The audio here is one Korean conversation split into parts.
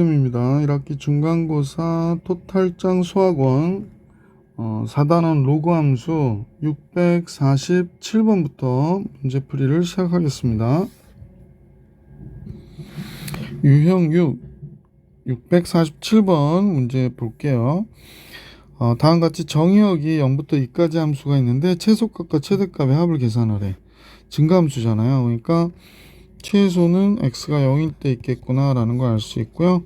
입니다. 1학기 중간고사 토탈장 수학원 4단원 로그 함수 647번부터 문제풀이를 시작하겠습니다. 유형 647번 문제 볼게요. 다음같이 정의역이 0부터 2까지 함수가 있는데 최소값과 최대값의 합을 계산하래. 증가함수잖아요. 그러니까 최소는 x가 0일 때 있겠구나 라는 걸 알 수 있고요.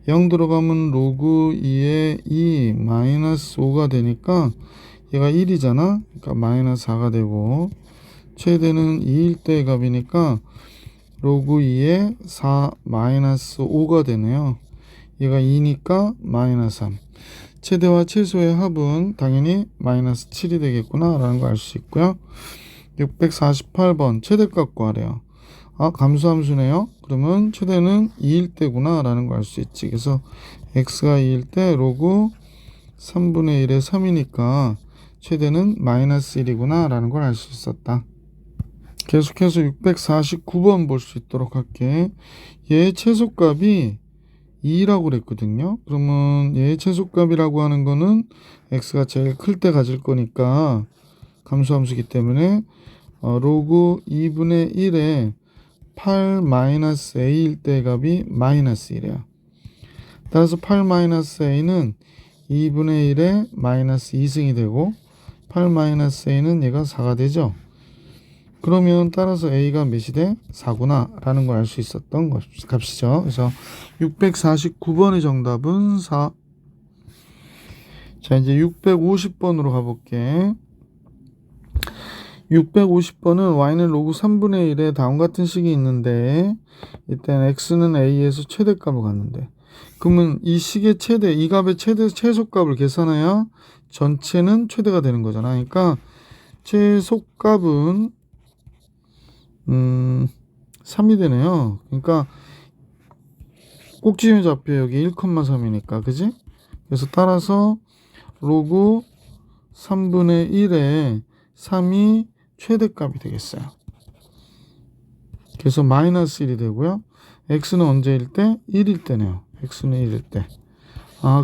0 들어가면 로그 2에 2 마이너스 5가 되니까 얘가 1이잖아. 그러니까 마이너스 4가 되고, 최대는 2일 때의 값이니까 로그 2에 4 마이너스 5가 되네요. 얘가 2니까 마이너스 3. 최대와 최소의 합은 당연히 마이너스 7이 되겠구나 라는 걸 알 수 있고요. 648번 최대값 구하래요. 감수함수네요. 그러면 최대는 2일 때구나 라는 걸 알 수 있지. 그래서 x가 2일 때 로그 3분의 1에 3이니까 최대는 마이너스 1이구나 라는 걸 알 수 있었다. 계속해서 649번 볼 수 있도록 할게. 얘의 최소값이 2라고 그랬거든요. 그러면 얘의 최소값이라고 하는 거는 x가 제일 클 때 가질 거니까 감수함수기 때문에 로그 2분의 1에 8 마이너스 a일 때 값이 마이너스 1이야. 따라서 8 마이너스 a는 2분의 1에 마이너스 2승이 되고 8 마이너스 a는 얘가 4가 되죠. 그러면 따라서 a가 몇이 돼? 4구나 라는 걸 알 수 있었던 값이죠. 그래서 649번의 정답은 4. 자, 이제 650번으로 가볼게. 650번은 y는 로그 3분의 1에 다음과 같은 식이 있는데, 이때는 x는 a에서 최대값을 갖는데, 그러면 이 식의 최대, 이 값의 최소값을 계산해야 전체는 최대가 되는 거잖아. 그러니까 최소값은 3이 되네요. 그러니까 꼭지점의 좌표 여기 1,3이니까 그지? 그래서 따라서 로그 3분의 1에 3이 최대값이 되겠어요. 그래서 마이너스 1이 되고요. x는 언제일 때? 1일 때네요. x는 1일 때.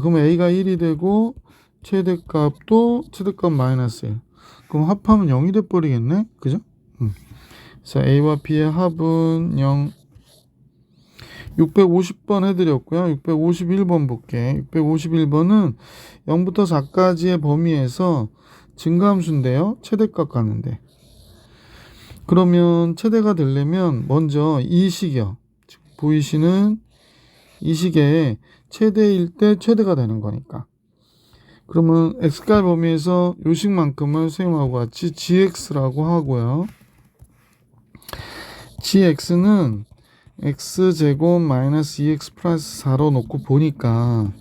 그럼 a가 1이 되고 최대값 마이너스 1. 그럼 합하면 0이 돼버리겠네. 그죠? 그래서 a와 b의 합은 0. 650번 해드렸고요. 651번 볼게. 651번은 0부터 4까지의 범위에서 증가함수인데요. 최대값 가는데. 그러면 최대가 되려면 먼저 이 식이요. 보이시는 이 식에 최대일 때 최대가 되는 거니까. 그러면 x값 범위에서 요 식만큼을 선생님하고 같이 gx라고 하고요. gx는 x제곱 마이너스 2x 플러스 4로 놓고 보니까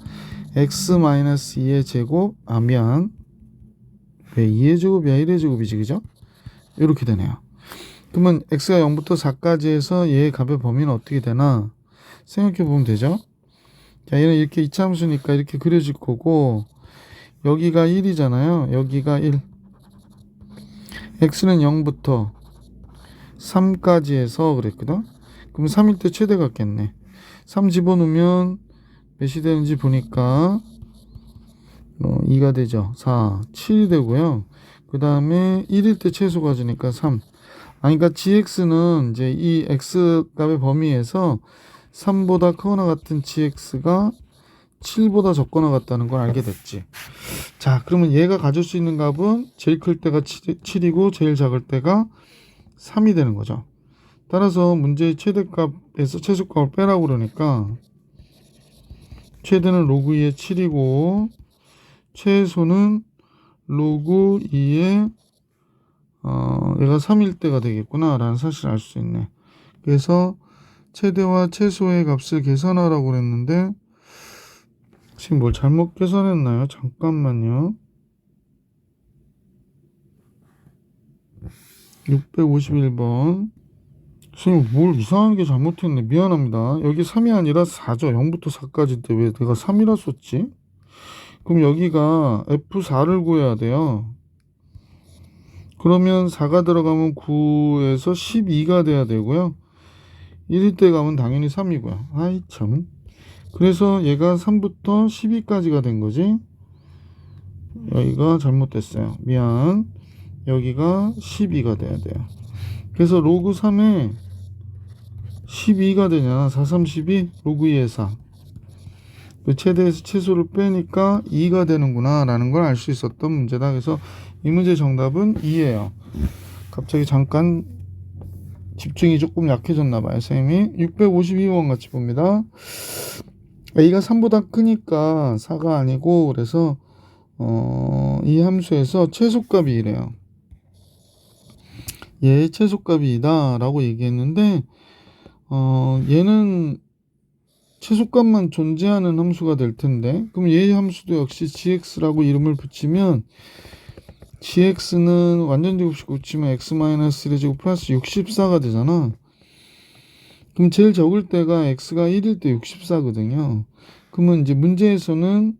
x 마이너스 2의 제곱 왜 2의 제곱이야 1의 제곱이지 그죠? 이렇게 되네요. 그러면 x가 0부터 4까지 해서 얘의 값의 범위는 어떻게 되나 생각해 보면 되죠. 자, 얘는 이렇게 이차함수니까 이렇게 그려질 거고, 여기가 1이잖아요. 여기가 1. x는 0부터 3까지 해서 그랬거든. 그럼 3일 때 최대 같겠네. 3 집어넣으면 몇이 되는지 보니까 2가 되죠. 4, 7이 되고요. 그 다음에 1일 때 최소 가지니까 3. 그러니까 gx는 이제 이 x 값의 범위에서 3보다 크거나 같은 gx가 7보다 적거나 같다는 걸 알게 됐지. 자, 그러면 얘가 가질 수 있는 값은 제일 클 때가 7이고 제일 작을 때가 3이 되는 거죠. 따라서 문제의 최대값에서 최소값을 빼라고 그러니까 최대는 로그 2의 7이고 최소는 로그 2의 얘가 3일 때가 되겠구나 라는 사실을 알 수 있네. 그래서 최대와 최소의 값을 계산하라고 그랬는데 지금 뭘 잘못 계산했나요? 잠깐만요. 651번 선생님 뭘 이상한 게 잘못했네. 미안합니다. 여기 3이 아니라 4죠. 0부터 4까지인데 왜 내가 3이라 썼지? 그럼 여기가 F4를 구해야 돼요. 그러면 4가 들어가면 9에서 12가 돼야 되고요. 1일 때 가면 당연히 3이고요. 아이 참. 그래서 얘가 3부터 12까지가 된 거지. 여기가 잘못됐어요. 미안. 여기가 12가 돼야 돼요. 그래서 로그 3에 12가 되냐. 4, 3, 12 로그 2의 4. 그 최대에서 최소를 빼니까 2가 되는구나 라는 걸 알 수 있었던 문제다. 그래서 이 문제 정답은 2예요. 갑자기 잠깐 집중이 조금 약해졌나 봐요. 선생님이 652번 같이 봅니다. a가 3보다 크니까 4가 아니고 그래서 이 함수에서 최소값이 이래요. 얘의 최소값이 이다 라고 얘기했는데 얘는 최소값만 존재하는 함수가 될 텐데 그럼 얘의 함수도 역시 gx라고 이름을 붙이면 gx는 완전 제곱식 붙이면 x-1의 제곱 플러스 64가 되잖아. 그럼 제일 적을 때가 x가 1일 때 64거든요. 그러면 이제 문제에서는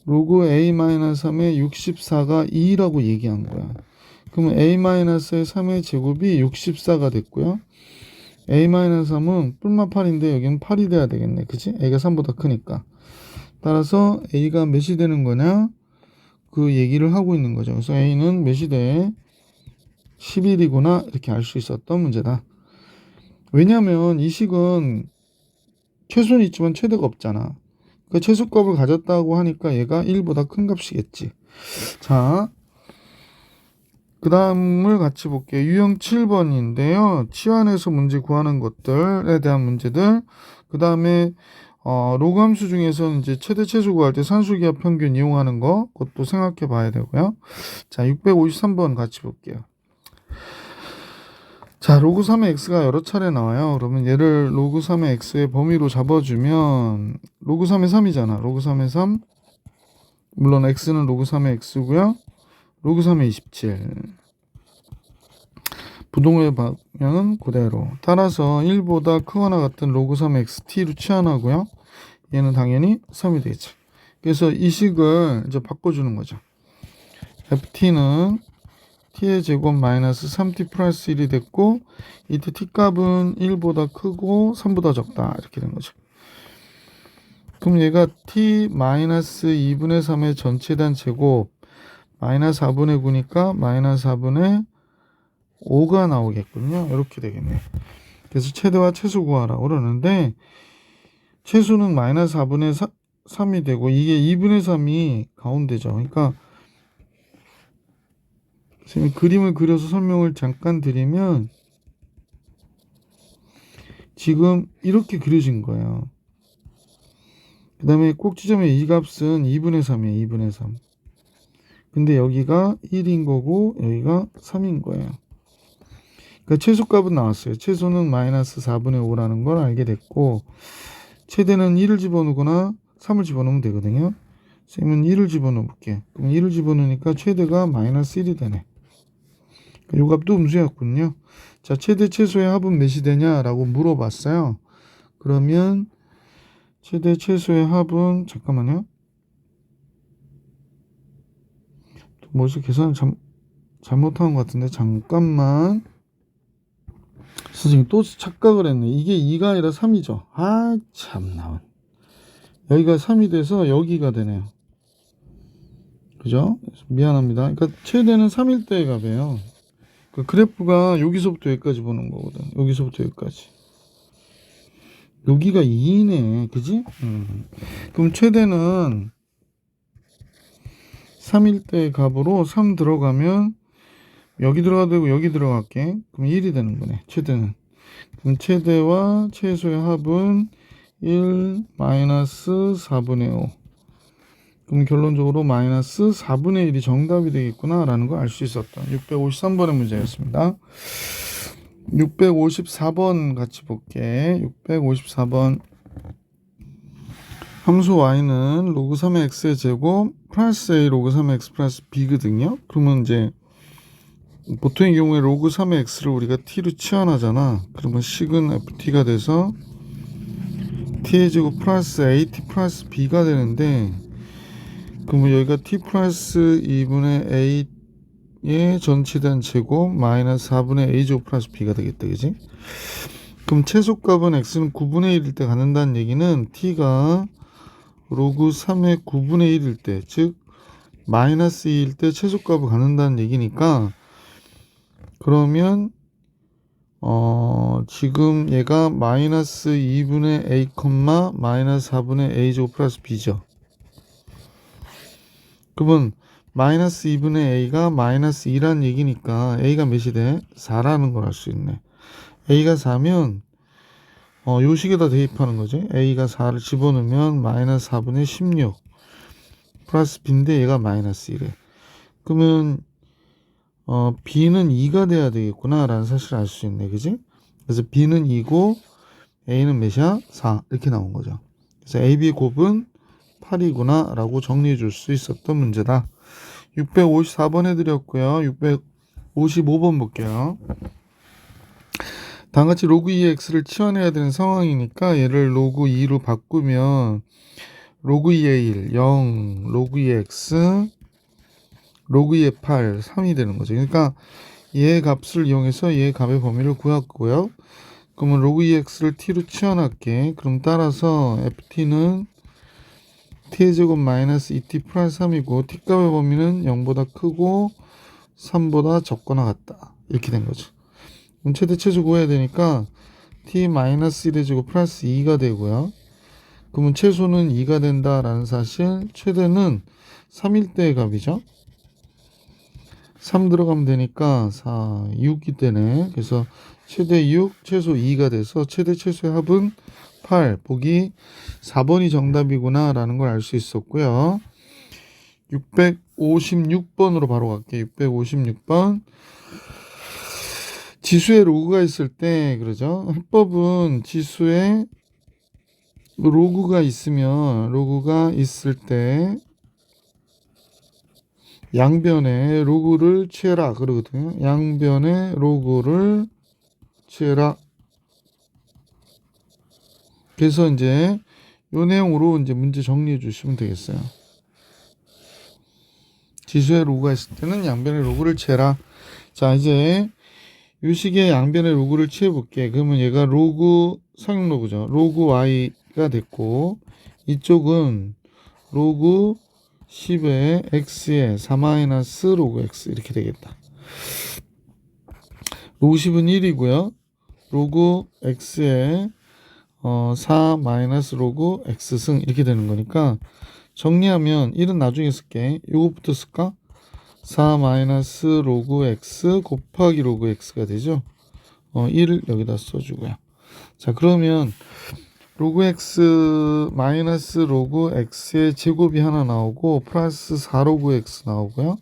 로그 a-3의 64가 2라고 얘기한 거야. 그러면 a-의 3의 제곱이 64가 됐고요. a-3은 뿔마 8인데 여기는 8이 돼야 되겠네. 그치? a가 3보다 크니까. 따라서 a가 몇이 되는 거냐? 그 얘기를 하고 있는 거죠. 그래서 a는 몇이 돼? 11이구나. 이렇게 알 수 있었던 문제다. 왜냐하면 이 식은 최소는 있지만 최대가 없잖아. 그 최소값을 가졌다고 하니까 얘가 1보다 큰 값이겠지. 자, 그 다음을 같이 볼게요. 유형 7번인데요. 치환해서 문제 구하는 것들에 대한 문제들. 그 다음에 로그 함수 중에서 이제 최대 최소 구할 때 산술기하 평균 이용하는 거 그것도 생각해 봐야 되고요. 자, 653번 같이 볼게요. 자, 로그 3의 x가 여러 차례 나와요. 그러면 얘를 로그 3의 x의 범위로 잡아주면 로그 3의 3이잖아. 로그 3의 3. 물론 x는 로그 3의 x고요. 로그 3의 27. 부동의 방향은 그대로. 따라서 1보다 크거나 같은 로그 3의 xt로 치환하고요. 얘는 당연히 3이 되겠죠. 그래서 이 식을 이제 바꿔주는 거죠. ft는 t의 제곱 마이너스 3t 플러스 1이 됐고 이때 t값은 1보다 크고 3보다 적다 이렇게 된 거죠. 그럼 얘가 t 마이너스 2분의 3의 전체단 제곱 마이너스 4분의 9니까 마이너스 4분의 5가 나오겠군요. 이렇게 되겠네. 그래서 최대와 최소 구하라고 그러는데 최소는 마이너스 4분의 3이 되고 이게 2분의 3이 가운데죠. 그러니까 선생님이 그림을 그려서 설명을 잠깐 드리면 지금 이렇게 그려진 거예요. 그 다음에 꼭지점의 이 값은 2분의 3이에요. 2분의 3. 근데 여기가 1인 거고 여기가 3인 거예요. 그러니까 최소값은 나왔어요. 최소는 마이너스 4분의 5라는 걸 알게 됐고 최대는 1을 집어넣거나 3을 집어넣으면 되거든요. 선생님은 1을 집어넣어 볼게. 그럼 1을 집어넣으니까 최대가 마이너스 1이 되네. 요 값도 음수였군요. 자, 최대 최소의 합은 몇이 되냐라고 물어봤어요. 그러면 최대 최소의 합은 잠깐만요. 뭐지 계산을 잘못한 것 같은데 잠깐만. 선생님 또 착각을 했네. 이게 2가 아니라 3이죠. 아 참나. 여기가 3이 돼서 여기가 되네요. 그죠? 미안합니다. 그러니까 최대는 3일 때의 값이에요. 그 그래프가 여기서부터 여기까지 보는 거거든. 여기서부터 여기까지. 여기가 2이네. 그지? 그럼 최대는 3일 때의 값으로 3 들어가면 여기 들어가도 되고 여기 들어갈게. 그럼 1이 되는 거네. 최대는. 그럼 최대와 최소의 합은 1 마이너스 4분의 5. 그럼 결론적으로 마이너스 4분의 1이 정답이 되겠구나 라는 걸 알 수 있었던 653번의 문제였습니다. 654번 같이 볼게. 654번 함수 y는 로그 3의 x의 제곱 플러스 a 로그 3의 x 플러스 b거든요. 그러면 이제 보통의 경우에 로그 3의 x를 우리가 t로 치환하잖아. 그러면 식은 ft가 돼서 t의 제곱 플러스 at 플러스 b가 되는데 그러면 여기가 t 플러스 2분의 a의 전치된 제곱 마이너스 4분의 a 제곱 플러스 b가 되겠다. 그지? 그럼 최소값은 x는 9분의 1일 때 갖는다는 얘기는 t가 로그 3의 9분의 1일 때, 즉 마이너스 2일 때 최소값을 갖는다는 얘기니까, 그러면 지금 얘가 마이너스 2분의 a, 마이너스 4분의 a제곱 플러스 b죠. 그러면 마이너스 2분의 a가 마이너스 2란 얘기니까 a가 몇이 돼? 4라는 걸 알 수 있네. a가 4면 요 식에다 대입하는 거지. a가 4를 집어넣으면 마이너스 4분의 16 플러스 b인데 얘가 마이너스 1에. 그러면 b는 2가 돼야 되겠구나 라는 사실을 알 수 있네. 그지? 그래서 b는 2고 a는 몇이야? 4 이렇게 나온 거죠. 그래서 ab의 곱은 8이구나 라고 정리해 줄 수 있었던 문제다. 654번 해드렸고요. 655번 볼게요. 다음같이 로그 2의 x를 치환해야 되는 상황이니까 얘를 로그 2로 바꾸면 로그 2의 1, 0, 로그 2의 x, 로그 2의 8, 3이 되는 거죠. 그러니까 얘의 값을 이용해서 얘의 값의 범위를 구했고요. 그러면 로그 2의 x를 t로 치환할게. 그럼 따라서 ft는 t의 제곱 마이너스 2t 플러스 3이고 t값의 범위는 0보다 크고 3보다 적거나 같다. 이렇게 된 거죠. 그럼 최대 최소 구해야 되니까 t 마이너스 1의 제곱 플러스 2가 되고요. 그러면 최소는 2가 된다라는 사실, 최대는 3일 때의 값이죠. 3 들어가면 되니까 4, 6이 되네. 그래서 최대 6, 최소 2가 돼서 최대 최소의 합은 8. 보기 4번이 정답이구나 라는 걸 알 수 있었고요. 656번으로 바로 갈게요. 656번. 지수에 로그가 있을 때 그러죠. 해법은 지수에 로그가 있을 때 양변에 로그를 취해라 그러거든요. 양변에 로그를 취해라. 그래서 이제 요 내용으로 이제 문제 정리해 주시면 되겠어요. 지수에 로그가 있을 때는 양변에 로그를 취해라. 자, 이제 요 식의 양변에 로그를 취해 볼게. 그러면 얘가 로그 성형 로그죠. 로그 y가 됐고 이쪽은 로그 10의 x에 4 로그 x 이렇게 되겠다. 로그 10은 1이고요. 로그 x에 4 로그 x승 이렇게 되는 거니까 정리하면 1은 나중에 쓸게. 요거부터 쓸까? 4 로그 x 곱하기 로그 x가 되죠. 1을 여기다 써주고요. 자, 그러면 로그 x 마이너스 로그 x의 제곱이 하나 나오고 플러스 4 로그 x 나오고요.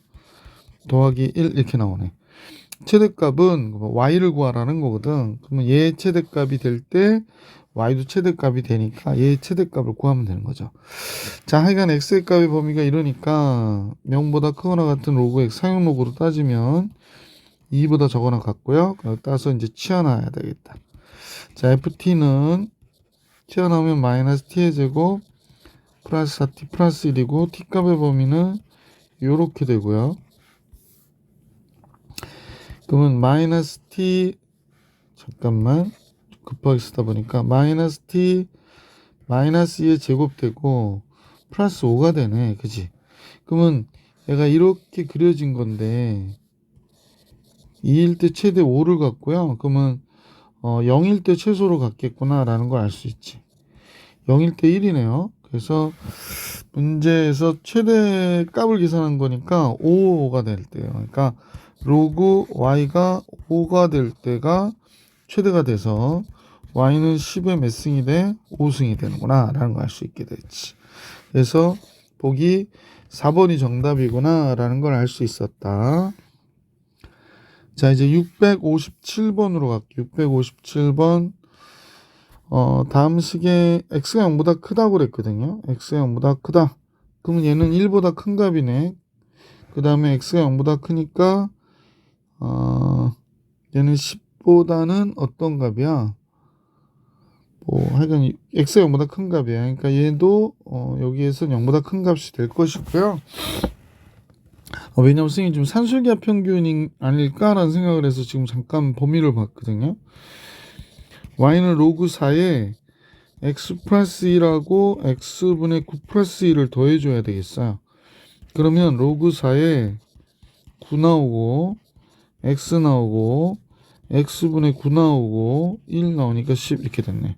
더하기 1 이렇게 나오네. 최대값은 y를 구하라는 거거든. 그러면 얘의 최대값이 될 때 y도 최대값이 되니까 얘의 최대값을 구하면 되는 거죠. 자, 하여간 x의 값의 범위가 이러니까 0보다 크거나 같은 로그 x 상용 로그로 따지면 2보다 적거나 같고요. 따라서 이제 치환해야 되겠다. 자, ft는 튀어나오면 마이너스 t의 제곱 플러스 4t 플러스 1이고 t값의 범위는 요렇게 되고요. 그러면 마이너스 t 잠깐만 급하게 쓰다 보니까 마이너스 t 마이너스 2의 제곱 되고 플러스 5가 되네. 그지? 그러면 얘가 이렇게 그려진 건데 2일 때 최대 5를 갖고요. 그러면 0일 때 최소로 갖겠구나 라는 걸 알 수 있지. 0일 때 1이네요. 그래서 문제에서 최대 값을 계산한 거니까 5가 될 때요. 그러니까 로그 y가 5가 될 때가 최대가 돼서 y는 10의 몇 승이 돼? 5승이 되는구나 라는 걸 알 수 있게 됐지. 그래서 보기 4번이 정답이구나 라는 걸 알 수 있었다. 자, 이제 657번으로 갈게요. 657번. 다음 식에 x가 0보다 크다고 그랬거든요. x가 0보다 크다. 그러면 얘는 1보다 큰 값이네. 그 다음에 x가 0보다 크니까 얘는 10보다는 어떤 값이야? 하여간 x가 0보다 큰 값이야. 그러니까 얘도 여기에서 0보다 큰 값이 될 것이고요. 왜냐면 선생님이 좀 산술기하 평균이 아닐까라는 생각을 해서 지금 잠깐 범위를 봤거든요. y는 로그 4에 x 플러스 1하고 x분의 9 플러스 1을 더해줘야 되겠어요. 그러면 로그 4에 9 나오고 x 나오고 x분의 9 나오고 1 나오니까 10 이렇게 됐네.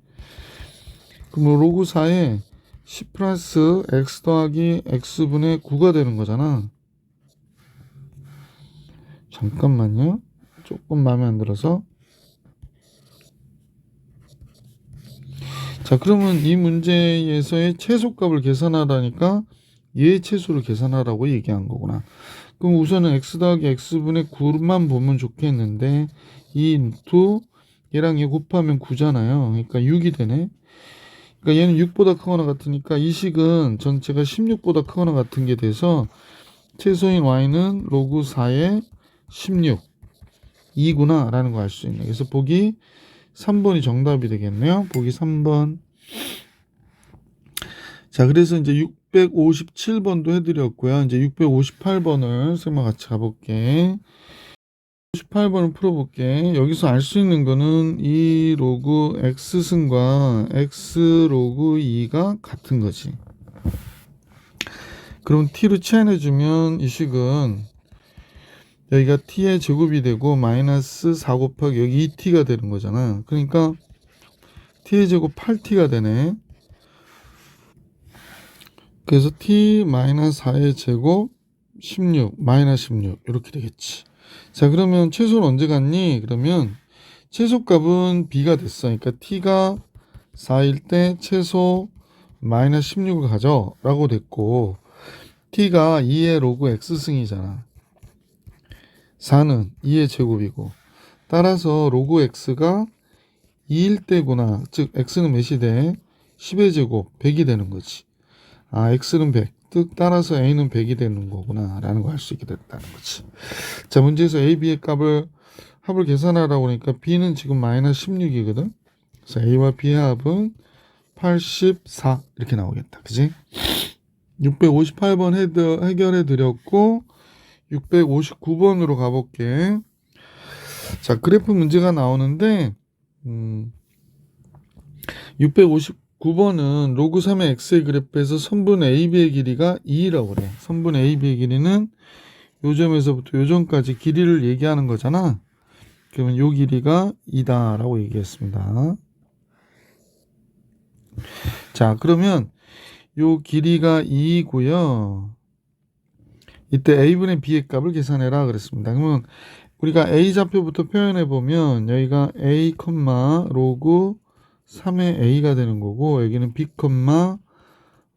그럼 로그 4에 10 플러스 x 더하기 x분의 9가 되는 거잖아. 잠깐만요. 조금 마음에 안 들어서. 자, 그러면 이 문제에서의 최소값을 계산하라니까 얘의 최소를 계산하라고 얘기한 거구나. 그럼 우선은 x 더하기 x분의 9만 보면 좋겠는데 2 인투 얘랑 얘 곱하면 9잖아요. 그러니까 6이 되네. 그러니까 얘는 6보다 크거나 같으니까 이 식은 전체가 16보다 크거나 같은 게 돼서 최소인 y는 로그 4의 16 2구나 라는 거 알 수 있네. 그래서 보기 3번이 정답이 되겠네요. 보기 3번. 자, 그래서 이제 657번도 해드렸고요. 이제 658번을 선생님과 같이 가볼게. 58번을 풀어볼게. 여기서 알 수 있는 거는 이 로그 x승과 x 로그 2가 같은 거지. 그럼 t로 치환해주면 이 식은 여기가 t의 제곱이 되고 마이너스 4 곱하기 여기 2t가 되는 거잖아. 그러니까 t의 제곱 8t가 되네. 그래서 t 마이너스 4의 제곱 16 마이너스 16 이렇게 되겠지. 자, 그러면 최소는 언제 갔니? 그러면 최소값은 b가 됐어. 그러니까 t가 4일 때 최소 마이너스 16을 가져 라고 됐고 t가 2의 로그 x승이잖아. 4는 2의 제곱이고 따라서 로그 x가 2일 때구나. 즉 x는 몇이 돼? 10의 제곱 100이 되는 거지. 아, x는 100. 즉 따라서 a는 100이 되는 거구나 라는 걸 알 수 있게 됐다는 거지. 자, 문제에서 a, b의 합을 계산하라고 하니까 b는 지금 마이너스 16이거든. 그래서 a와 b의 합은 84 이렇게 나오겠다. 그지? 658번 해결해 드렸고 659번으로 가볼게. 자, 그래프 문제가 나오는데 659번은 로그 3의 x의 그래프에서 선분 AB의 길이가 2라고 그래. 선분 AB의 길이는 요 점에서부터 요 점까지 길이를 얘기하는 거잖아. 그러면 요 길이가 2다 라고 얘기했습니다. 자, 그러면 요 길이가 2이고요. 이때 a분의 b의 값을 계산해라 그랬습니다. 그러면 우리가 a 좌표부터 표현해 보면 여기가 a, 로그 3의 a가 되는 거고 여기는 b,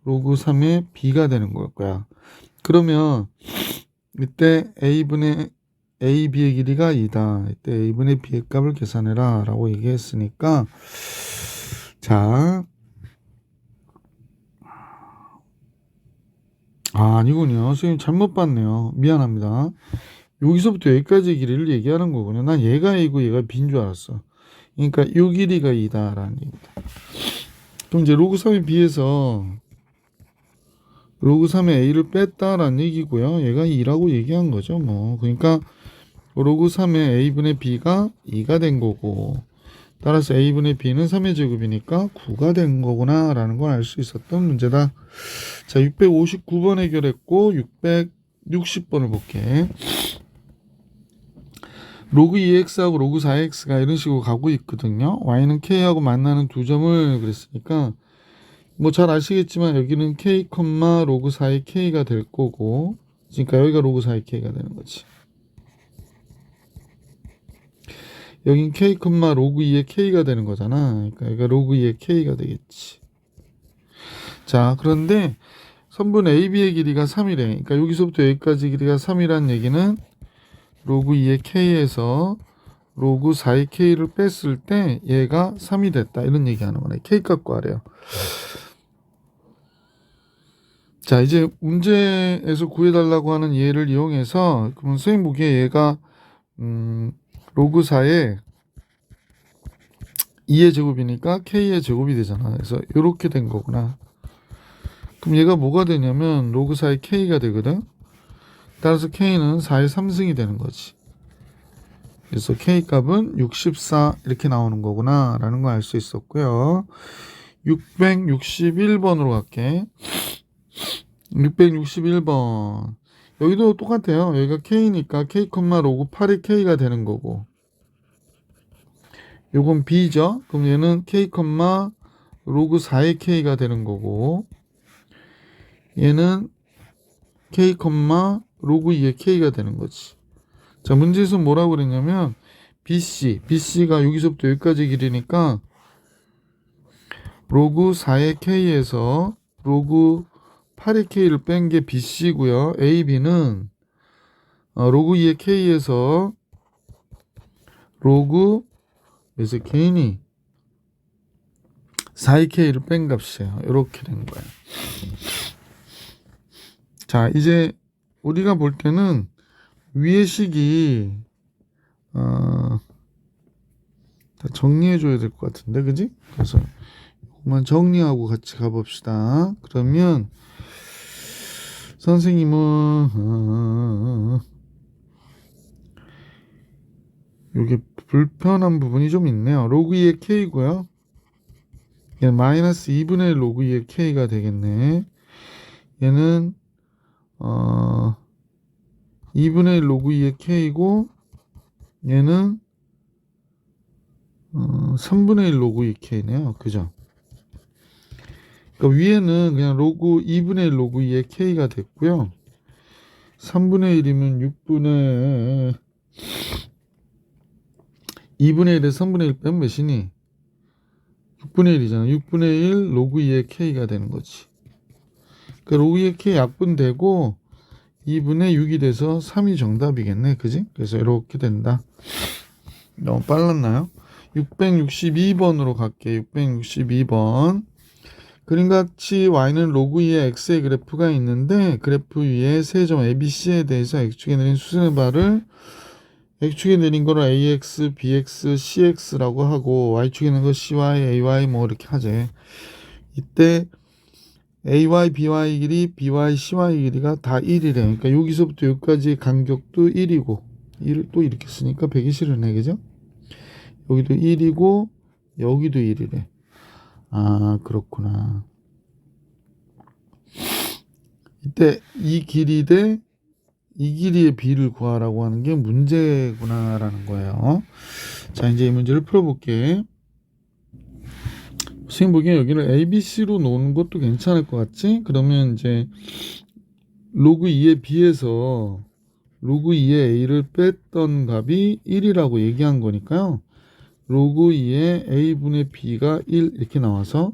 로그 3의 b가 되는 걸 거야. 그러면 이때 ab의 길이가 2다. 이때 a분의 b의 값을 계산해라 라고 얘기했으니까 자, 아니군요. 선생님 잘못 봤네요. 미안합니다. 여기서부터 여기까지의 길이를 얘기하는 거군요. 난 얘가 a고 얘가 b인 줄 알았어. 그러니까 이 길이가 2다 라는 얘기다. 그럼 이제 로그 3의 b에서 로그 3의 a를 뺐다라는 얘기고요. 얘가 2라고 얘기한 거죠. 뭐 그러니까 로그 3의 a분의 b가 2가 된 거고 따라서 a분의 b는 3의 제곱이니까 9가 된 거구나 라는 걸 알 수 있었던 문제다. 자, 659번 해결했고 660번을 볼게. 로그 2x하고 로그 4x가 이런 식으로 가고 있거든요. y는 k하고 만나는 두 점을 그랬으니까 뭐 잘 아시겠지만 여기는 k, 로그 4의 k가 될 거고 그러니까 여기가 로그 4의 k가 되는 거지. 여긴 k, 로그 2의 k가 되는 거잖아. 그러니까 여기가 로그 2의 k가 되겠지. 자, 그런데 선분 AB의 길이가 3이래. 그러니까 여기서부터 여기까지 길이가 3이란 얘기는 로그 2의 k에서 로그 4의 k를 뺐을 때 얘가 3이 됐다. 이런 얘기하는 거네. k 값 구하래요. 자, 이제 문제에서 구해달라고 하는 예를 이용해서 그러면 선생님 보기에 얘가 로그 4의 2의 제곱이니까 k의 제곱이 되잖아. 그래서 이렇게 된 거구나. 그럼 얘가 뭐가 되냐면 로그 4의 k가 되거든. 따라서 k는 4의 3승이 되는 거지. 그래서 K 값은 64 이렇게 나오는 거구나 라는 걸 알 수 있었고요. 661번으로 갈게. 661번. 여기도 똑같아요. 여기가 K니까 K, 로그 8이 K가 되는 거고. 요건 B죠. 그럼 얘는 K, 로그 4의 K가 되는 거고. 얘는 K, 로그 2의 K가 되는 거지. 자, 문제에서 뭐라고 그랬냐면 BC가 여기서부터 여기까지 길이니까 로그 4의 K에서 로그 8의 K를 뺀 게 BC고요. AB는 로그 2의 K에서 로그 그래서 K니 4의 K를 뺀 값이에요. 이렇게 된 거예요. 자, 이제 우리가 볼 때는 위의 식이 다 정리해 줘야 될 것 같은데, 그지? 그래서 이것만 정리하고 같이 가봅시다. 그러면 선생님은 이게 불편한 부분이 좀 있네요. 로그 2의 K고요. 얘는 마이너스 2분의 1 로그 2의 K가 되겠네. 얘는 2분의 1 로그 2의 K고 얘는 3분의 1 로그 2 K네요. 그죠? 그러니까 위에는 그냥 로그 2분의 1 로그 2의 K가 됐고요. 3분의 1이면 2분의 1에 3분의 1 빼면 몇이니? 6분의 1이잖아. 6분의 1 로그 2의 K가 되는 거지. 그러니까 로그 2의 K 약분되고 2분의 6이 돼서 3이 정답이겠네. 그지? 그래서 이렇게 된다. 너무 빨랐나요? 662번으로 갈게요. 662번. 그림같이 y는 로그 2의 x의 그래프가 있는데 그래프 위에 세 점 ABC에 대해서 x축에 내린 수선의 바를 x축에 내린 거를 ax, bx, cx라고 하고 y축에 내린 거 cy, ay 뭐 이렇게 하재. 이때 ay, by 길이, by, cy 길이가 다 1이래. 그러니까 여기서부터 여기까지 간격도 1이고 1을 또 이렇게 쓰니까 120이네. 그죠? 여기도 1이고 여기도 1이래. 아, 그렇구나. 이때 이 길이 대 이 길이의 비를 구하라고 하는 게 문제구나라는 거예요. 자, 이제 이 문제를 풀어볼게. 선생님 보기에 여기를 ABC로 놓는 것도 괜찮을 것 같지? 그러면 이제 로그 2의 B에서 로그 2의 A를 뺐던 값이 1이라고 얘기한 거니까요. 로그 2의 A분의 B가 1 이렇게 나와서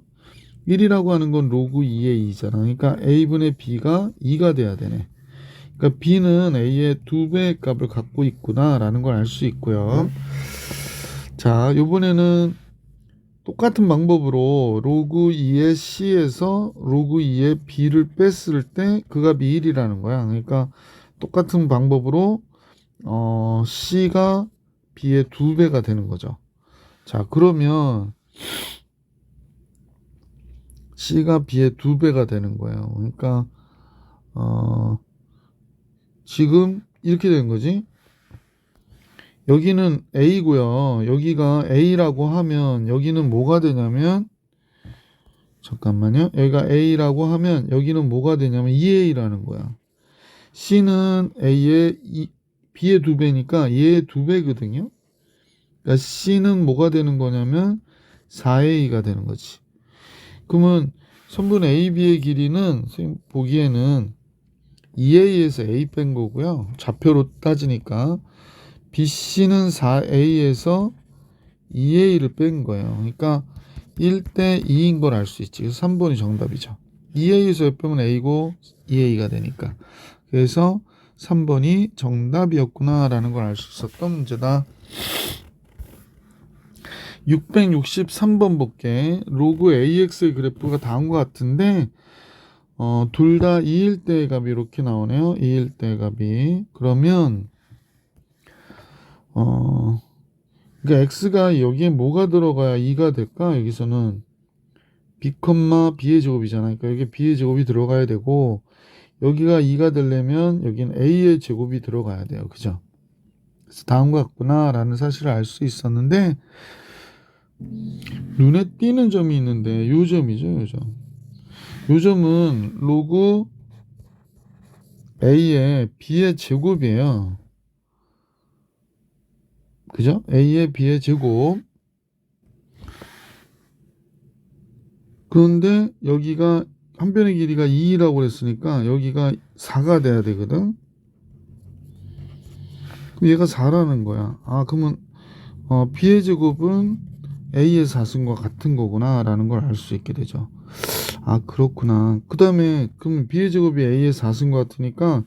1이라고 하는 건 로그 2의 2잖아. 그러니까 A분의 B가 2가 돼야 되네. 그러니까 B는 A의 2배의 값을 갖고 있구나 라는 걸 알 수 있고요. 자, 요번에는 똑같은 방법으로 로그 2의 C에서 로그 2의 B를 뺐을 때 그 값이 1이라는 거야. 그러니까 똑같은 방법으로 C가 B의 2배가 되는 거죠. 자, 그러면 C가 B의 2배가 되는 거예요. 그러니까 지금 이렇게 된 거지. 여기는 A고요. 여기가 A라고 하면 여기는 뭐가 되냐면 잠깐만요. 여기가 A라고 하면 여기는 뭐가 되냐면 2A라는 거야. C는 B의 2배니까 얘의 2배거든요. 그러니까 C는 뭐가 되는 거냐면 4A가 되는 거지. 그러면 선분 AB의 길이는 선생님 보기에는 2A에서 A 뺀 거고요. 좌표로 따지니까 BC는 4A에서 2A를 뺀 거예요. 그러니까 1대 2인 걸 알 수 있지. 그래서 3번이 정답이죠. 2A에서 빼면 A고 2A가 되니까. 그래서 3번이 정답이었구나 라는 걸 알 수 있었던 문제다. 663번 볼게. 로그 AX의 그래프가 다음과 같은데 둘 다 2일 때의 값이 이렇게 나오네요. 2일 때의 값이. 그러면 그러니까 x가 여기에 뭐가 들어가야 2가 될까? 여기서는 b, b의 제곱이잖아. 그러니까 여기 b의 제곱이 들어가야 되고 여기가 2가 되려면 여기는 a의 제곱이 들어가야 돼요. 그죠? 그래서 다음과 같구나 라는 사실을 알 수 있었는데, 눈에 띄는 점이 있는데 요 점이죠. 요 점은 로그 A의 B의 제곱이에요. 그죠? A의 B의 제곱. 그런데 여기가 한 변의 길이가 2라고 그랬으니까 여기가 4가 돼야 되거든. 그럼 얘가 4라는 거야. 아, 그러면 B의 제곱은 A의 4승과 같은 거구나 라는 걸 알 수 있게 되죠. 아, 그렇구나. 그 다음에 그럼 B의 제곱이 A의 4승과 같으니까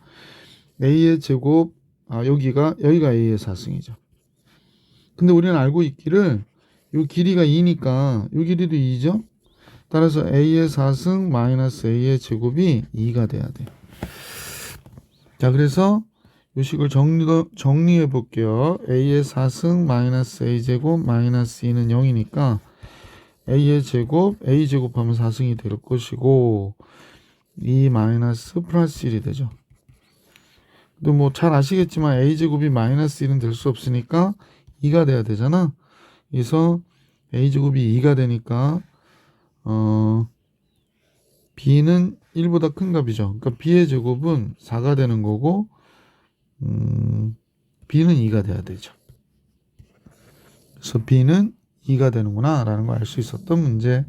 A의 제곱, 여기가 A의 4승이죠. 근데 우리는 알고 있기를 요 길이가 2니까 요 길이도 2죠. 따라서 A의 4승 마이너스 A의 제곱이 2가 돼야 돼. 자, 그래서 요 식을 정리해 볼게요. A의 4승 마이너스 A 제곱 마이너스 2는 0이니까 A의 제곱, A 제곱하면 4승이 될 것이고 2 마이너스 플러스 1이 되죠. 근데 뭐 잘 아시겠지만 A 제곱이 마이너스 1은 될 수 없으니까 2가 돼야 되잖아. 그래서 A 제곱이 2가 되니까 B는 1보다 큰 값이죠. 그러니까 B의 제곱은 4가 되는 거고 B는 2가 돼야 되죠. 그래서 B는 2가 되는구나 라는 걸 알 수 있었던 문제.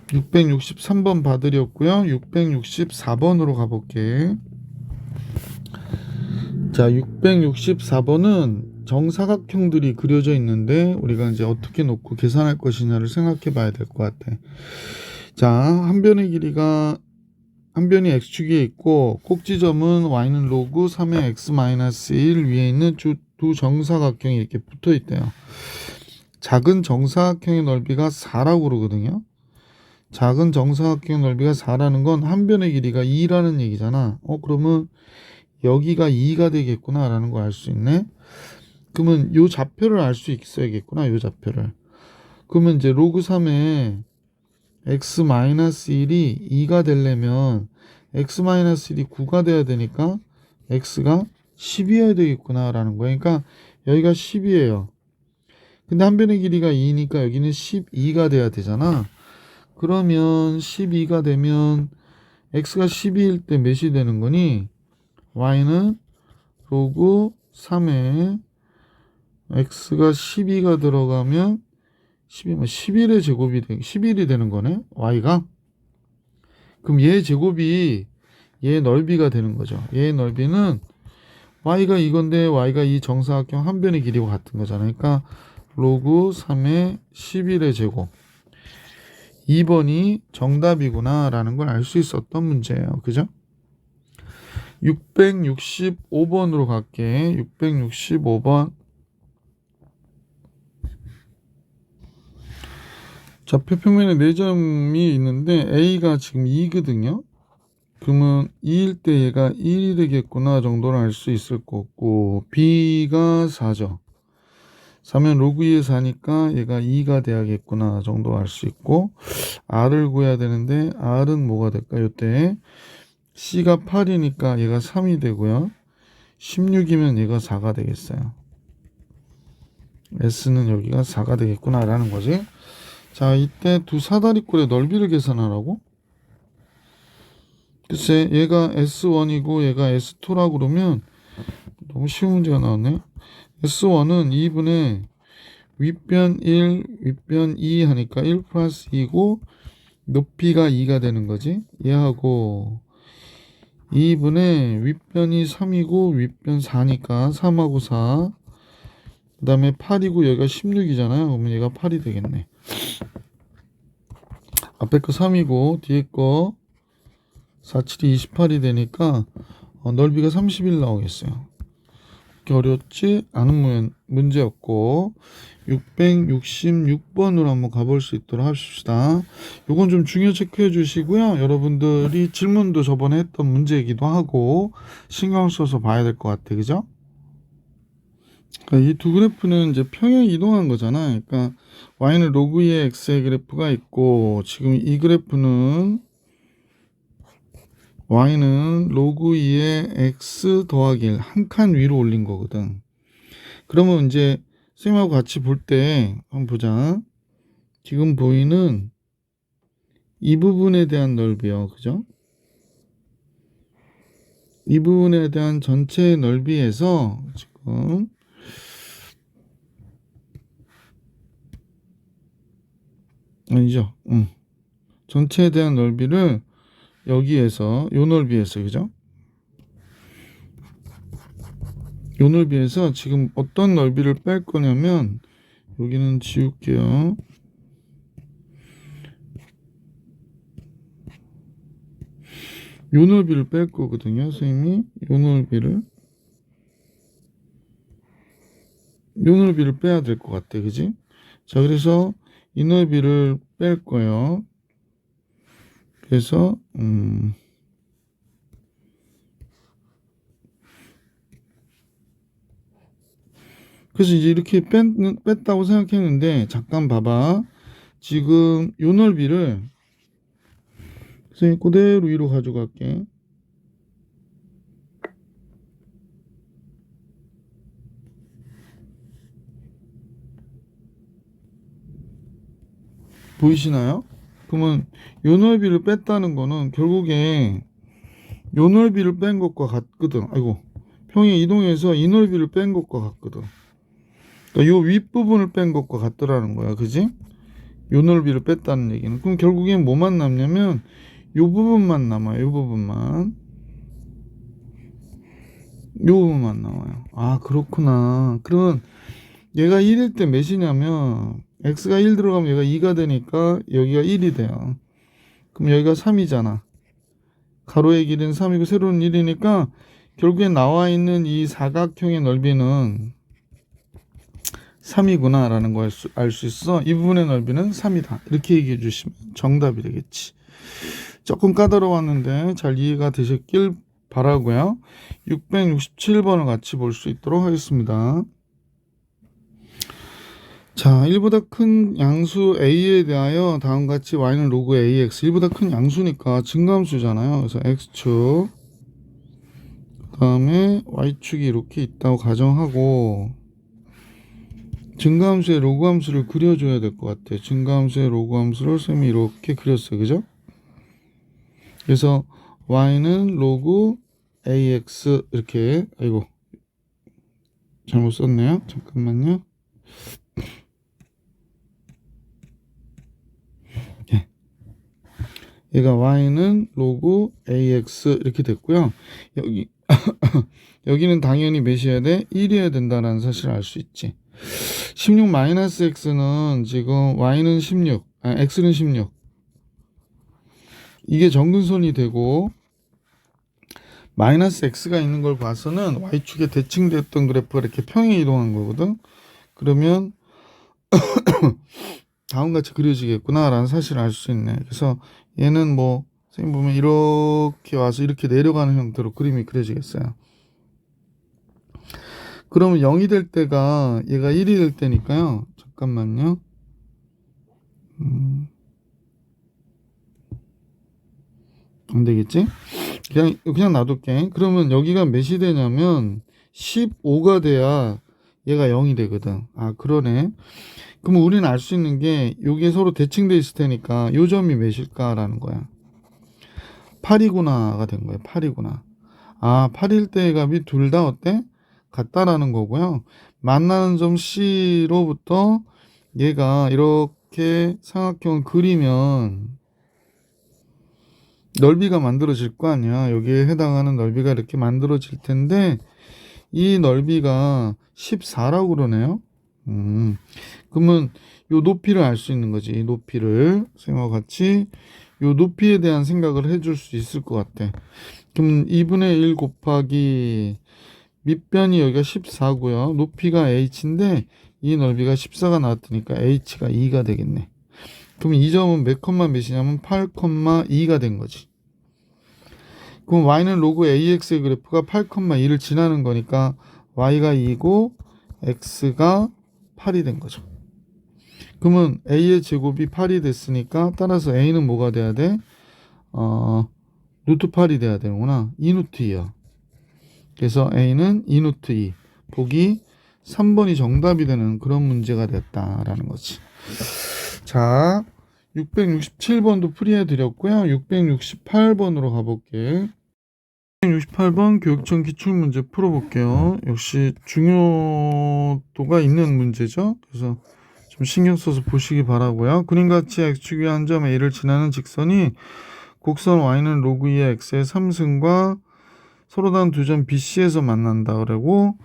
663번 봐드렸고요. 664번으로 가볼게. 자, 664번은 정사각형들이 그려져 있는데 우리가 이제 어떻게 놓고 계산할 것이냐를 생각해 봐야 될 것 같아. 자, 한 변의 길이가 한 변이 x축에 있고 꼭지점은 y는 로그 3의 x-1 위에 있는 두 정사각형이 이렇게 붙어 있대요. 작은 정사각형의 넓이가 4라고 그러거든요. 작은 정사각형의 넓이가 4라는 건 한 변의 길이가 2라는 얘기잖아. 그러면 여기가 2가 되겠구나 라는 걸 알 수 있네. 그러면 요 좌표를 알 수 있어야겠구나. 요 좌표를. 그러면 이제 로그 3의 x-1이 2가 되려면 x-1이 9가 돼야 되니까 x가 10이어야 되겠구나 라는 거예요. 그러니까 여기가 10이에요. 근데 한 변의 길이가 2니까 여기는 12가 돼야 되잖아. 그러면 12가 되면 x가 12일 때 몇이 되는 거니? y는 로그 3에 x가 12가 들어가면 12면 11의 제곱이 11이 되는 거네. y가. 그럼 얘 제곱이 얘 넓이가 되는 거죠. 얘 넓이는 y가 이건데 y가 이 정사각형 한 변의 길이와 같은 거잖아요. 그러니까 로그 3의 11의 제곱. 2번이 정답이구나 라는 걸 알 수 있었던 문제예요. 그죠? 665번으로 갈게. 665번. 좌표 평면에 4점이 있는데 A가 지금 2거든요. 그러면 2일 때 얘가 1이 되겠구나 정도는 알 수 있을 것 같고 B가 4죠. 4면 로그 2에 4니까 얘가 2가 돼야겠구나 정도 알 수 있고 R을 구해야 되는데 R은 뭐가 될까요? 이때 C가 8이니까 얘가 3이 되고요. 16이면 얘가 4가 되겠어요. S는 여기가 4가 되겠구나 라는 거지. 자, 이때 두 사다리꼴의 넓이를 계산하라고? 글쎄, 얘가 S1이고 얘가 S2라고 그러면 너무 쉬운 문제가 나왔네. S1은 2분의 윗변 1, 윗변 2 하니까 1 플러스 2고 높이가 2가 되는 거지. 얘하고 2분의 윗변이 3이고 윗변 4니까 3하고 4. 그 다음에 8이고 여기가 16이잖아요. 그러면 얘가 8이 되겠네. 앞에 거 3이고 뒤에 거 4, 7이 28이 되니까 넓이가 31 나오겠어요. 그렇게 어렵지 않은 문제였고 666번으로 한번 가볼 수 있도록 합시다. 요건 좀 중요 체크해 주시고요. 여러분들이 질문도 저번에 했던 문제이기도 하고 신경 써서 봐야 될 것 같아. 그죠? 그러니까 이 두 그래프는 이제 평행 이동한 거잖아. 그러니까 y는 로그 2의 x의 그래프가 있고 지금 이 그래프는 y는 로그 2의 x 더하기 1 한 칸 위로 올린 거거든. 그러면 이제 쌤하고 같이 볼 때 한번 보자. 지금 보이는 이 부분에 대한 넓이요. 그죠? 이 부분에 대한 전체 넓이에서 지금 아니죠. 전체에 대한 넓이를 여기에서 요 넓이에서 그죠? 요 넓이에서 지금 어떤 넓이를 뺄 거냐면 여기는 지울게요. 요 넓이를 뺄 거거든요. 선생님이 요 넓이를 빼야 될 것 같아. 그지? 자, 그래서 이 넓이를 뺄 거예요. 그래서 그래서 이제 이렇게 뺐다고 생각했는데 잠깐 봐봐. 지금 요 넓이를 선생님 그대로 위로 가져갈게. 보이시나요? 그러면 요 넓이를 뺐다는 거는 결국에 요 넓이를 뺀 것과 같거든. 아이고, 평이 이동해서 이 넓이를 뺀 것과 같거든. 그러니까 요 윗부분을 뺀 것과 같더라는 거야. 그지? 요 넓이를 뺐다는 얘기는. 그럼 결국엔 뭐만 남냐면 요 부분만 남아요. 요 부분만. 요 부분만 나와요. 아, 그렇구나. 그러면 얘가 1일 때 몇이냐면 x가 1 들어가면 얘가 2가 되니까 여기가 1이 돼요. 그럼 여기가 3이잖아. 가로의 길이는 3이고 세로는 1이니까 결국에 나와 있는 이 사각형의 넓이는 3이구나 라는 걸 알 수 있어. 이 부분의 넓이는 3이다. 이렇게 얘기해 주시면 정답이 되겠지. 조금 까다로웠는데 잘 이해가 되셨길 바라고요. 667번을 같이 볼 수 있도록 하겠습니다. 자, 1보다 큰 양수 a에 대하여 다음과 같이 y는 로그 ax. 1보다 큰 양수니까 증가함수잖아요. 그래서 x축, 그 다음에 y축이 이렇게 있다고 가정하고 증가함수의 로그함수를 그려줘야 될 것 같아요. 증가함수의 로그함수를 쌤이 이렇게 그렸어요. 그죠? 그래서 y는 로그 ax 이렇게, 아이고 잘못 썼네요. 잠깐만요. 얘가 y는 로그 ax 이렇게 됐고요. 여기 여기는 당연히 몇이어야 돼? 1이어야 된다는 사실을 알 수 있지. 16-x는 지금 y는 16, x는 16. 이게 정근선이 되고 마이너스 x가 있는 걸 봐서는 y축에 대칭됐던 그래프가 이렇게 평행 이동한 거거든. 그러면 다음같이 그려지겠구나 라는 사실을 알 수 있네. 그래서 얘는 뭐 선생님 보면 이렇게 와서 이렇게 내려가는 형태로 그림이 그려지겠어요. 그러면 0이 될 때가 얘가 1이 될 때니까요. 잠깐만요. 안 되겠지? 그냥 놔둘게. 그러면 여기가 몇이 되냐면 15가 돼야 얘가 0이 되거든. 아, 그러네. 그럼 우리는 알 수 있는 게 요게 서로 대칭돼 있을 테니까 요 점이 몇일까라는 거야. 8이구나가 된 거예요. 8이구나. 아, 8일 때 값이 둘 다 어때? 같다라는 거고요. 만나는 점 C로부터 얘가 이렇게 삼각형을 그리면 넓이가 만들어질 거 아니야. 여기에 해당하는 넓이가 이렇게 만들어질 텐데 이 넓이가 14라고 그러네요. 그러면 요 높이를 알 수 있는 거지. 이 높이를 쌤과 같이 요 높이에 대한 생각을 해줄 수 있을 것 같아. 그럼 2분의 1 곱하기 밑변이 여기가 14고요. 높이가 h인데 이 넓이가 14가 나왔으니까 h가 2가 되겠네. 그럼 이 점은 몇 컴마 몇이냐면 8,2가 된 거지. 그럼 y는 로그 ax의 그래프가 8,2를 지나는 거니까 y가 2고 x가 8이 된 거죠. 그러면 a의 제곱이 8이 됐으니까 따라서 a는 뭐가 돼야 돼? 루트 8이 돼야 되는구나. 2루트 2요. 그래서 A는 2루트 2. 보기 3번이 정답이 되는 그런 문제가 됐다라는 거지. 자, 667번도 풀이해 드렸고요. 668번으로 가볼게. 668번 교육청 기출문제 풀어볼게요. 역시 중요도가 있는 문제죠. 그래서 좀 신경 써서 보시기 바라고요. 그림같이 x축 위한 점 A를 지나는 직선이 곡선 y는 로그 2의 x의 3승과 서로 다른 두 점 BC에서 만난다 그러고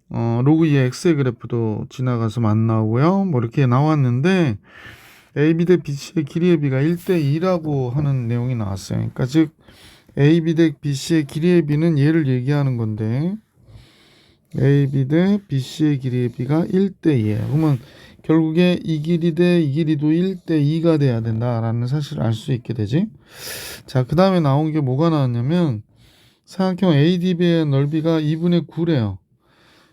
로그 2의 x의 그래프도 지나가서 만나고요. 뭐 이렇게 나왔는데 AB 대 BC의 길이의 비가 1대2라고 하는 내용이 나왔어요. 그러니까 즉 AB 대 BC의 길이의 비는 얘를 얘기하는 건데 AB 대 BC의 길이의 비가 1대2예요. 그러면 결국에 이 길이 대 이 길이도 1대2가 돼야 된다라는 사실을 알 수 있게 되지. 자, 그 다음에 나온 게 뭐가 나왔냐면 사각형 ADB의 넓이가 2분의 9래요.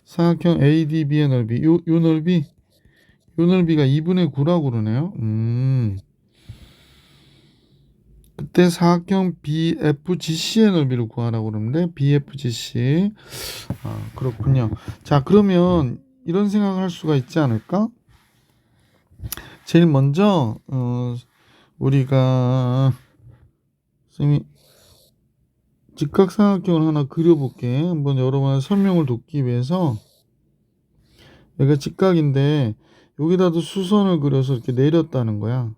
사각형 ADB의 넓이, 요 넓이가 2분의 9라고 그러네요. 그때 사각형 BFGC의 넓이를 구하라고 그러는데 BFGC. 그렇군요. 자, 그러면 이런 생각을 할 수가 있지 않을까? 제일 먼저 우리가 선생님이 직각삼각형을 하나 그려볼게. 한번 여러분의 설명을 돕기 위해서 여기가 직각인데 여기다도 수선을 그려서 이렇게 내렸다는 거야.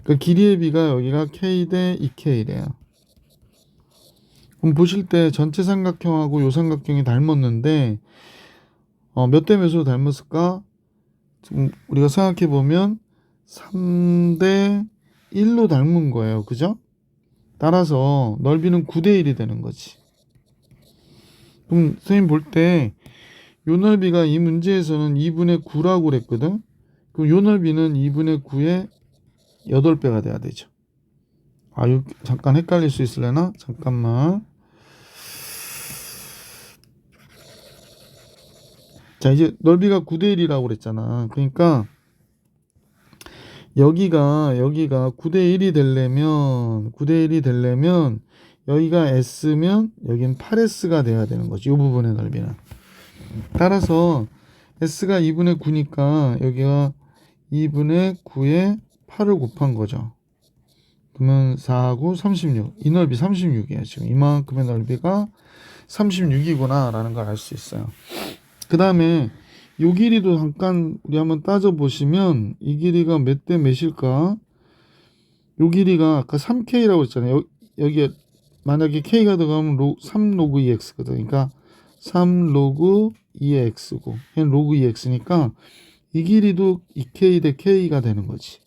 그 길이의 비가 여기가 K 대 2K래요. 그럼 보실 때 전체 삼각형하고 요 삼각형이 닮았는데 몇 대 몇으로 닮았을까? 지금 우리가 생각해 보면 3대 1로 닮은 거예요. 그죠? 따라서 넓이는 9대 1이 되는 거지. 그럼 선생님 볼 때 요 넓이가 이 문제에서는 2분의 9라고 그랬거든. 그럼 요 넓이는 2분의 9의 8배가 돼야 되죠. 잠깐 헷갈릴 수 있으려나? 잠깐만. 자, 이제 넓이가 9대 1이라고 그랬잖아. 그러니까 여기가 9대 1이 되려면 여기가 S면 여긴 8S가 돼야 되는 거지. 이 부분의 넓이는. 따라서 S가 2분의 9니까 여기가 2분의 9에 8을 곱한 거죠. 그러면 4하고 36. 이 넓이 36이에요. 지금 이만큼의 넓이가 36이구나 라는 걸 알 수 있어요. 그 다음에 요 길이도 잠깐 우리 한번 따져보시면 이 길이가 몇 대 몇일까? 요 길이가 아까 3K라고 했잖아요. 여기에 만약에 K가 들어가면 3 로그 2X거든. 그러니까 3 로그 2X고 얘는 로그 2X니까 이 길이도 2K 대 K가 되는 거지.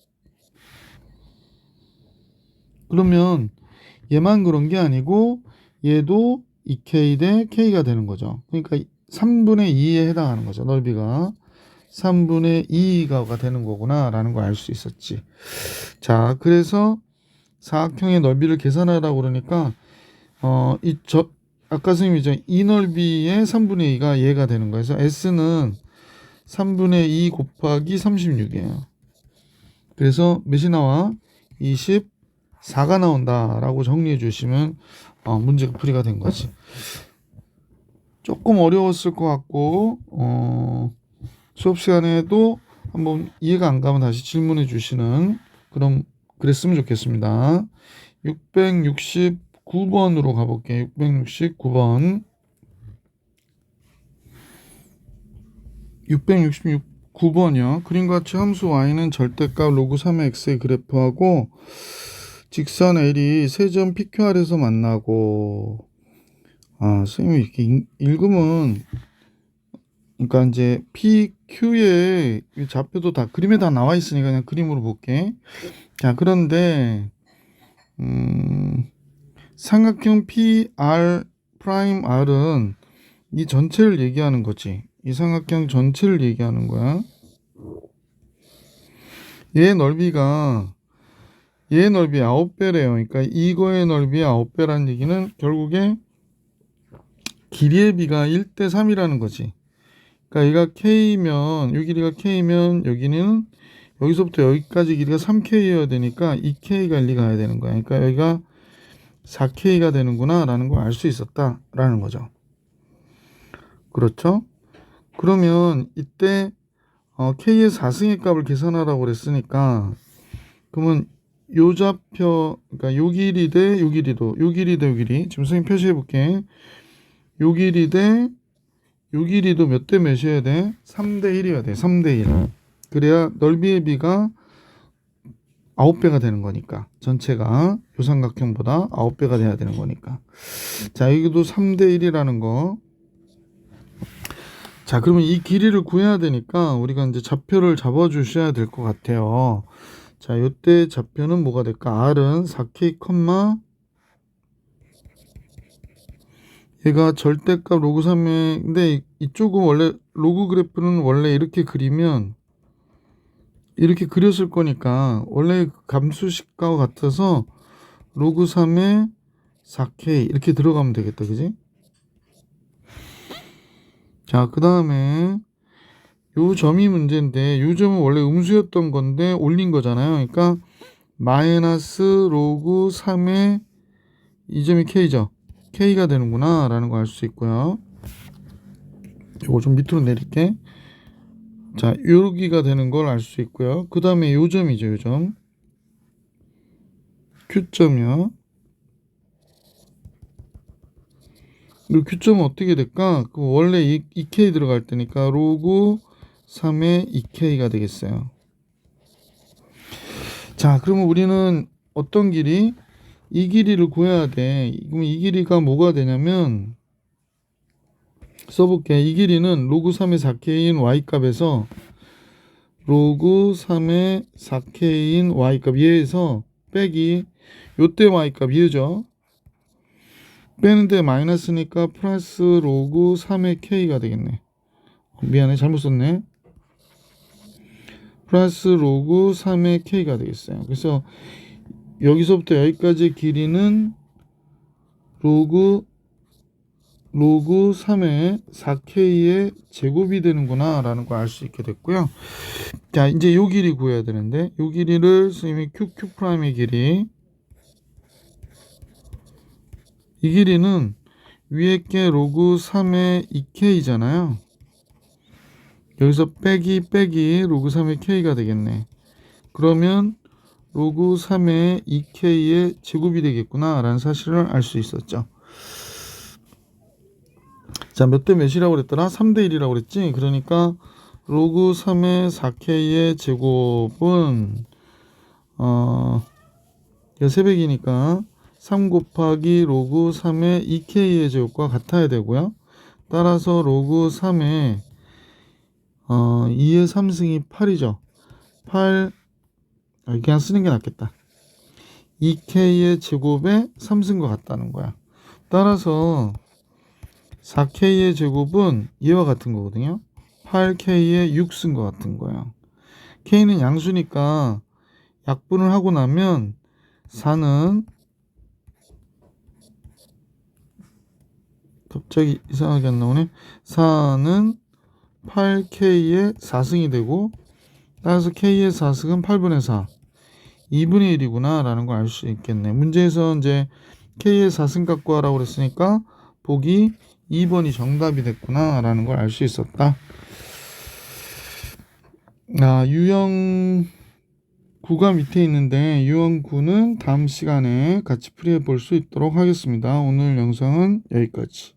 그러면 얘만 그런 게 아니고 얘도 2K 대 K가 되는 거죠. 그러니까 3분의 2에 해당하는 거죠. 넓이가 3분의 2가 되는 거구나 라는 걸 알 수 있었지. 자, 그래서 사각형의 넓이를 계산하라고 그러니까 아까 선생님이 이 넓이의 3분의 2가 얘가 되는 거예요. 그래서 S는 3분의 2 곱하기 36이에요. 그래서 몇이 나와? 24가 나온다라고 정리해 주시면 문제가 풀이가 된 거지. 조금 어려웠을 것 같고 수업 시간에도 한번 이해가 안 가면 다시 질문해 주시는 그랬으면 좋겠습니다. 669번으로 가볼게요. 669번. 669번이요. 그림과 같이 함수 y는 절대값 로그 3의 x의 그래프하고 직선 L이 세 점 PQR에서 만나고 선생님이 이렇게 읽으면 그러니까 이제 PQ의 좌표도 다 그림에 다 나와 있으니까 그냥 그림으로 볼게. 자, 그런데 삼각형 PR 프라임 R은 이 전체를 얘기하는 거지. 이 삼각형 전체를 얘기하는 거야. 얘 넓이 9배래요. 그러니까 이거의 넓이 9배라는 얘기는 결국에 길이의 비가 1대 3이라는 거지. 그러니까 얘가 K면, 이 길이가 K면 여기는 여기서부터 여기까지 길이가 3K여야 되니까 2K가 1, 2 가야 되는 거야. 그러니까 여기가 4K가 되는구나 라는 걸 알 수 있었다라는 거죠. 그렇죠? 그러면 이때 K의 4승의 값을 계산하라고 그랬으니까 그러면 요 좌표, 그러니까 요 길이 대 요 길이도, 요 길이 대 요 길이, 지금 선생님 표시해 볼게. 요 길이 대 요 길이도 몇 대 몇이어야 돼? 3대 1이어야 돼. 3대 1. 그래야 넓이의 비가 9배가 되는 거니까. 전체가 요 삼각형보다 9배가 돼야 되는 거니까. 자, 여기도 3대 1이라는 거. 자, 그러면 이 길이를 구해야 되니까 우리가 이제 좌표를 잡아 주셔야 될 것 같아요. 자, 요때 좌표는 뭐가 될까? R은 4K, 얘가 절대값 로그 3에, 근데 이쪽은 원래 로그 그래프는 원래 이렇게 그리면 이렇게 그렸을 거니까 원래 감수식과 같아서 로그 3에 4K 이렇게 들어가면 되겠다. 그지? 자, 그 다음에 요 점이 문제인데 요 점은 원래 음수였던 건데 올린 거잖아요. 그러니까 마이너스 로그 3의 이 점이 K죠. K가 되는구나 라는 거 알 수 있고요. 이거 좀 밑으로 내릴게. 자, 여기가 되는 걸 알 수 있고요. 그 다음에 요 점이죠. 요 점. Q점이요. 이 Q점은 어떻게 될까? 그 원래 2K 들어갈 때니까 로그 3의 2K가 되겠어요. 자, 그러면 우리는 어떤 길이? 이 길이를 구해야 돼. 그럼 이 길이가 뭐가 되냐면 써볼게. 이 길이는 로그 3의 4K인 Y값에서 로그 3의 4K인 Y값 얘에서 빼기 요때 Y값 얘죠. 빼는데 마이너스니까 플러스 로그 3의 K가 되겠네. 미안해, 잘못 썼네. 플러스 로그 3의 K가 되겠어요. 그래서 여기서부터 여기까지 길이는 로그 3의 4K의 제곱이 되는구나 라는 걸 알 수 있게 됐고요. 자, 이제 요 길이 구해야 되는데 요 길이를 선생님이 QQ'의 길이, 이 길이는 위에 게 로그 3의 2K잖아요. 여기서 빼기 로그 3의 K가 되겠네. 그러면 로그 3의 2K의 제곱이 되겠구나 라는 사실을 알 수 있었죠. 자, 몇 대 몇이라고 그랬더라? 3대 1이라고 그랬지? 그러니까 로그 3의 4K의 제곱은 이거 세배기니까 3 곱하기 로그 3의 2K의 제곱과 같아야 되고요. 따라서 로그 3의 2의 3승이 8이죠. 8, 그냥 쓰는 게 낫겠다. 2K의 제곱에 3승과 같다는 거야. 따라서 4K의 제곱은 얘와 같은 거거든요. 8K의 6승과 같은 거예요. K는 양수니까 약분을 하고 나면 4는 갑자기 이상하게 안 나오네. 4는 8K의 4승이 되고 따라서 K의 4승은 8분의 4 2분의 1이구나 라는 걸 알 수 있겠네. 문제에서 이제 K의 4승 갖고 하라고 그랬으니까 보기 2번이 정답이 됐구나 라는 걸 알 수 있었다. 유형 9가 밑에 있는데 유형 9는 다음 시간에 같이 풀이해 볼 수 있도록 하겠습니다. 오늘 영상은 여기까지.